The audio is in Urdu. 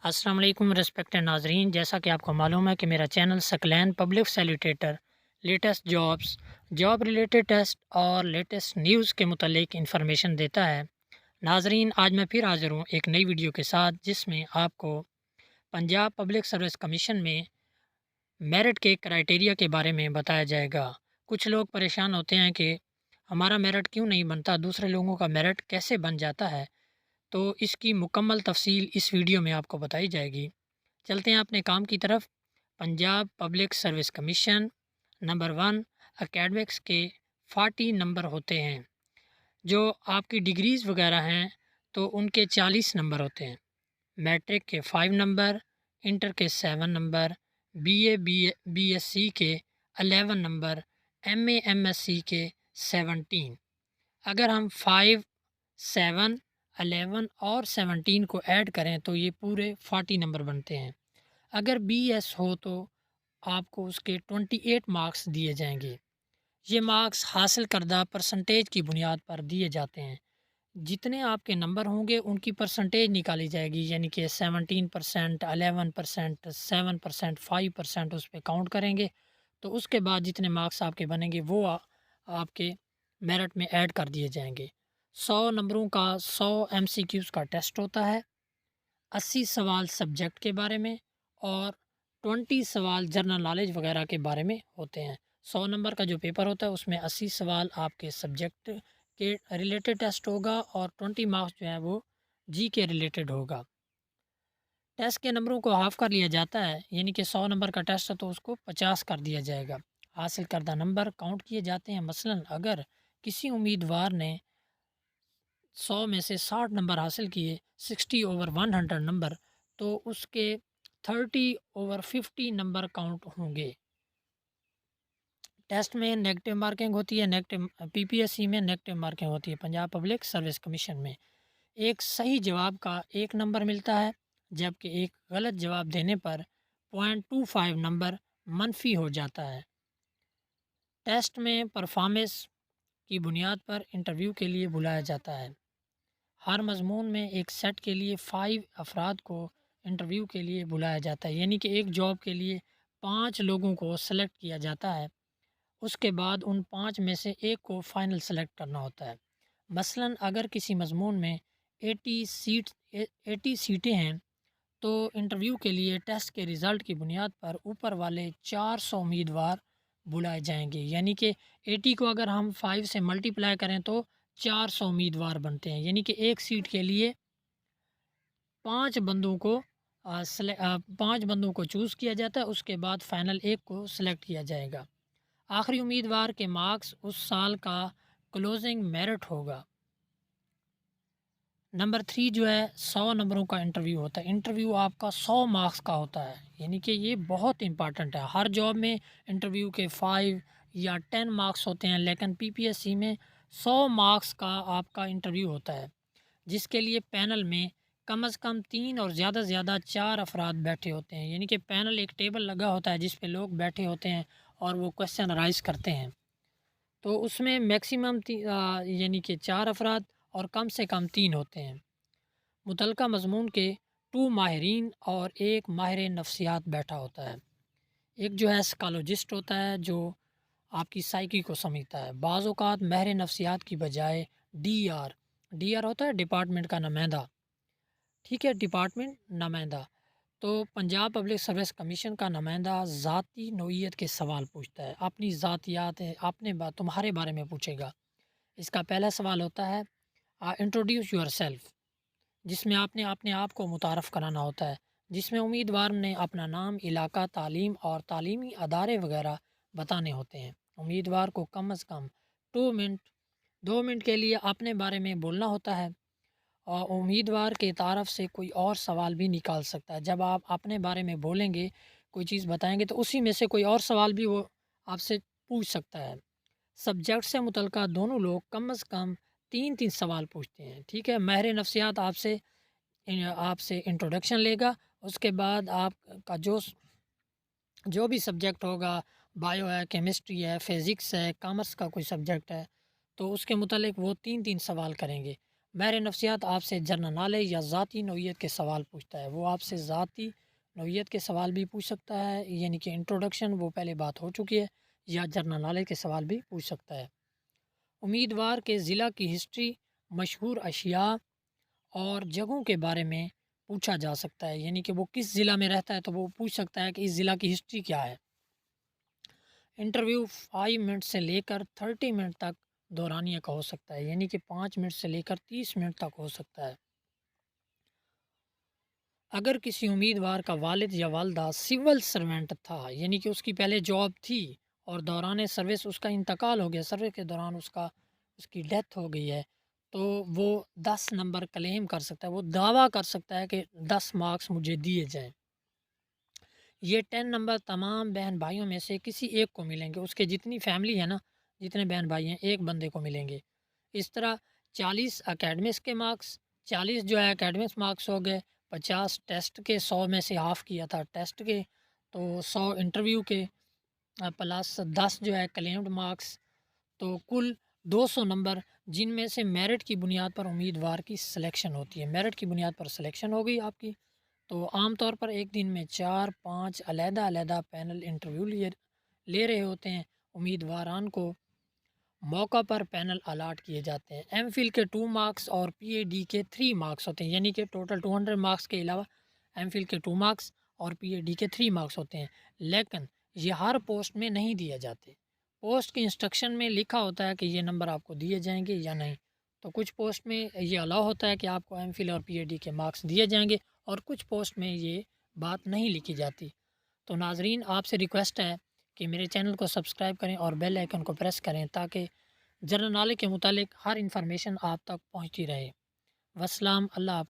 السلام علیکم رسپیکٹڈ ناظرین، جیسا کہ آپ کو معلوم ہے کہ میرا چینل سکلین پبلک سیلیٹیٹر لیٹسٹ جاب ریلیٹڈ ٹیسٹ اور لیٹسٹ نیوز کے متعلق انفارمیشن دیتا ہے۔ ناظرین، آج میں پھر حاضر ہوں ایک نئی ویڈیو کے ساتھ، جس میں آپ کو پنجاب پبلک سروس کمیشن میں میرٹ کے کرائٹیریا کے بارے میں بتایا جائے گا۔ کچھ لوگ پریشان ہوتے ہیں کہ ہمارا میرٹ کیوں نہیں بنتا، دوسرے لوگوں کا میرٹ کیسے بن جاتا ہے، تو اس کی مکمل تفصیل اس ویڈیو میں آپ کو بتائی جائے گی۔ چلتے ہیں اپنے کام کی طرف۔ Punjab public service commission number 1 academics کے 40 نمبر ہوتے ہیں۔ جو آپ کی ڈگریز وغیرہ ہیں تو ان کے 40 نمبر ہوتے ہیں۔ میٹرک کے 5 نمبر، انٹر کے 7 نمبر، بی ایس سی کے 11 نمبر، ایم ایس سی کے 17۔ اگر ہم 5، 7، 11 اور 17 کو ایڈ کریں تو یہ پورے 40 نمبر بنتے ہیں۔ اگر بی ایس ہو تو آپ کو اس کے 28 مارکس دیے جائیں گے۔ یہ مارکس حاصل کردہ پرسنٹیج کی بنیاد پر دیے جاتے ہیں۔ جتنے آپ کے نمبر ہوں گے ان کی پرسنٹیج نکالی جائے گی، یعنی کہ 17%، 11%، 7%، 5% اس پہ کاؤنٹ کریں گے، تو اس کے بعد جتنے مارکس آپ کے بنیں گے وہ آپ کے میرٹ میں ایڈ کر دیے جائیں گے۔ 100 نمبروں کا 100 ایم سی کیوز کا ٹیسٹ ہوتا ہے، 80 سوال سبجیکٹ کے بارے میں اور 20 سوال جنرل نالج وغیرہ کے بارے میں ہوتے ہیں۔ 100 نمبر کا جو پیپر ہوتا ہے اس میں 80 سوال آپ کے سبجیکٹ کے ریلیٹڈ ٹیسٹ ہوگا اور 20 مارکس جو ہے وہ جی کے ریلیٹڈ ہوگا۔ ٹیسٹ کے نمبروں کو ہاف کر لیا جاتا ہے، یعنی کہ 100 نمبر کا ٹیسٹ ہے تو اس کو 50 کر دیا جائے گا۔ حاصل کردہ نمبر کاؤنٹ کیے جاتے ہیں۔ مثلاً اگر کسی امیدوار نے 100 میں سے 60 نمبر حاصل کیے، 60/100 نمبر، تو اس کے 30/50 نمبر کاؤنٹ ہوں گے۔ ٹیسٹ میں نیگیٹو مارکنگ ہوتی ہے، پی پی ایس سی میں نیگیٹو مارکنگ ہوتی ہے، پنجاب پبلک سروس کمیشن میں ایک صحیح جواب کا 1 نمبر ملتا ہے، جبکہ ایک غلط جواب دینے پر 0.25 نمبر منفی ہو جاتا ہے۔ ٹیسٹ میں پرفارمنس کی بنیاد پر انٹرویو کے لیے بلایا جاتا ہے۔ ہر مضمون میں ایک سیٹ کے لیے 5 افراد کو انٹرویو کے لیے بلایا جاتا ہے، یعنی کہ ایک جاب کے لیے 5 لوگوں کو سلیکٹ کیا جاتا ہے۔ اس کے بعد ان 5 میں سے ایک کو فائنل سلیکٹ کرنا ہوتا ہے۔ مثلاً اگر کسی مضمون میں 80 سیٹیں ہیں تو انٹرویو کے لیے ٹیسٹ کے رزلٹ کی بنیاد پر اوپر والے 400 امیدوار بلائے جائیں گے، یعنی کہ 80 کو اگر ہم 5 سے ملٹیپلائی کریں تو 400 امیدوار بنتے ہیں، یعنی کہ ایک سیٹ کے لیے 5 بندوں کو چوز کیا جاتا ہے۔ اس کے بعد فائنل ایک کو سلیکٹ کیا جائے گا۔ آخری امیدوار کے مارکس اس سال کا کلوزنگ میرٹ ہوگا۔ نمبر 3 جو ہے 100 نمبروں کا انٹرویو ہوتا ہے۔ انٹرویو آپ کا 100 مارکس کا ہوتا ہے، یعنی کہ یہ بہت امپارٹنٹ ہے۔ ہر جاب میں انٹرویو کے 5 یا 10 مارکس ہوتے ہیں، لیکن پی پی ایس سی میں 100 مارکس کا آپ کا انٹرویو ہوتا ہے، جس کے لیے پینل میں کم از کم 3 اور زیادہ سے زیادہ 4 افراد بیٹھے ہوتے ہیں، یعنی کہ پینل ایک ٹیبل لگا ہوتا ہے جس پہ لوگ بیٹھے ہوتے ہیں اور وہ کویسچن رائز کرتے ہیں۔ تو اس میں میکسیمم یعنی کہ 4 افراد اور کم سے کم 3 ہوتے ہیں۔ متعلقہ مضمون کے 2 ماہرین اور 1 ماہر نفسیات بیٹھا ہوتا ہے۔ ایک جو ہے سائیکالوجسٹ ہوتا ہے جو آپ کی سائیکی کو سمجھتا ہے۔ بعض اوقات ماہر نفسیات کی بجائے ڈی آر ہوتا ہے ڈپارٹمنٹ کا نمائندہ، ٹھیک ہے، ڈپارٹمنٹ نمائندہ۔ تو پنجاب پبلک سروس کمیشن کا نمائندہ ذاتی نوعیت کے سوال پوچھتا ہے، اپنی ذاتیات تمہارے بارے میں پوچھے گا۔ اس کا پہلا سوال ہوتا ہے انٹروڈیوس یور سیلف، جس میں آپ نے اپنے آپ کو متعارف کرانا ہوتا ہے، جس میں امیدوار نے اپنا نام، علاقہ، تعلیم اور تعلیمی ادارے وغیرہ بتانے ہوتے ہیں۔ امیدوار کو کم از کم 2 منٹ کے لیے اپنے بارے میں بولنا ہوتا ہے، اور امیدوار کے طرف سے کوئی اور سوال بھی نکال سکتا ہے۔ جب آپ اپنے بارے میں بولیں گے، کوئی چیز بتائیں گے، تو اسی میں سے کوئی اور سوال بھی وہ آپ سے پوچھ سکتا ہے۔ سبجیکٹ سے متعلقہ دونوں لوگ کم از کم 3 سوال پوچھتے ہیں، ٹھیک ہے۔ ماہر نفسیات آپ سے انٹروڈکشن لے گا، اس کے بعد آپ کا جو بھی سبجیکٹ ہوگا، بایو ہے، کیمسٹری ہے، فزکس ہے، کامرس کا کوئی سبجیکٹ ہے، تو اس کے متعلق وہ 3 سوال کریں گے۔ ماہر نفسیات آپ سے جنرل نالج یا ذاتی نوعیت کے سوال پوچھتا ہے، وہ آپ سے ذاتی نوعیت کے سوال بھی پوچھ سکتا ہے، یعنی کہ انٹروڈکشن وہ پہلے بات ہو چکی ہے، یا جنرل نالج کے سوال بھی پوچھ سکتا ہے۔ امیدوار کے ضلع کی ہسٹری، مشہور اشیاء اور جگہوں کے بارے میں پوچھا جا سکتا ہے، یعنی کہ وہ کس ضلع میں رہتا ہے تو وہ پوچھ سکتا ہے کہ اس ضلع کی ہسٹری کیا ہے۔ انٹرویو 5 منٹ سے لے کر 30 منٹ تک دورانیہ کا ہو سکتا ہے، یعنی کہ 5 منٹ سے لے کر 30 منٹ تک ہو سکتا ہے۔ اگر کسی امیدوار کا والد یا والدہ سول سروینٹ تھا، یعنی کہ اس کی پہلے جاب تھی اور دوران سروس اس کا انتقال ہو گیا، سروس کے دوران اس کی ڈیتھ ہو گئی ہے، تو وہ 10 نمبر کلیم کر سکتا ہے، وہ دعویٰ کر سکتا ہے کہ 10 مارکس مجھے دیے جائیں۔ یہ 10 نمبر تمام بہن بھائیوں میں سے کسی ایک کو ملیں گے، اس کے جتنی فیملی ہے نا، جتنے بہن بھائی ہیں، ایک بندے کو ملیں گے۔ اس طرح 40 اکیڈمکس کے مارکس، 40 جو ہے اکیڈمکس مارکس ہو گئے، 50 ٹیسٹ کے، 100 میں سے ہاف کیا تھا ٹیسٹ کے، تو 100 انٹرویو کے، پلس 10 جو ہے کلیمڈ مارکس، تو کل 200 نمبر، جن میں سے میرٹ کی بنیاد پر امیدوار کی سلیکشن ہوتی ہے۔ میرٹ کی بنیاد پر سلیکشن ہو گئی آپ کی، تو عام طور پر ایک دن میں 4-5 علیحدہ پینل انٹرویو لے رہے ہوتے ہیں۔ امیدواران کو موقع پر پینل الاٹ کیے جاتے ہیں۔ ایم فل کے 2 مارکس اور پی اے ڈی کے 3 مارکس ہوتے ہیں، یعنی کہ ٹوٹل 200 مارکس کے علاوہ ایم فل کے 2 مارکس اور پی اے ڈی کے 3 مارکس ہوتے ہیں، لیکن یہ ہر پوسٹ میں نہیں دیے جاتے۔ پوسٹ کی انسٹرکشن میں لکھا ہوتا ہے کہ یہ نمبر آپ کو دیے جائیں گے یا نہیں، تو کچھ پوسٹ میں یہ الاؤ ہوتا ہے کہ آپ کو ایم فل اور پی اے ڈی کے مارکس دیے جائیں گے، اور کچھ پوسٹ میں یہ بات نہیں لکھی جاتی۔ تو ناظرین، آپ سے ریکویسٹ ہے کہ میرے چینل کو سبسکرائب کریں اور بیل آئیکن کو پریس کریں تاکہ جنرل نالج کے متعلق ہر انفارمیشن آپ تک پہنچتی رہے۔ والسلام، اللہ حافظ۔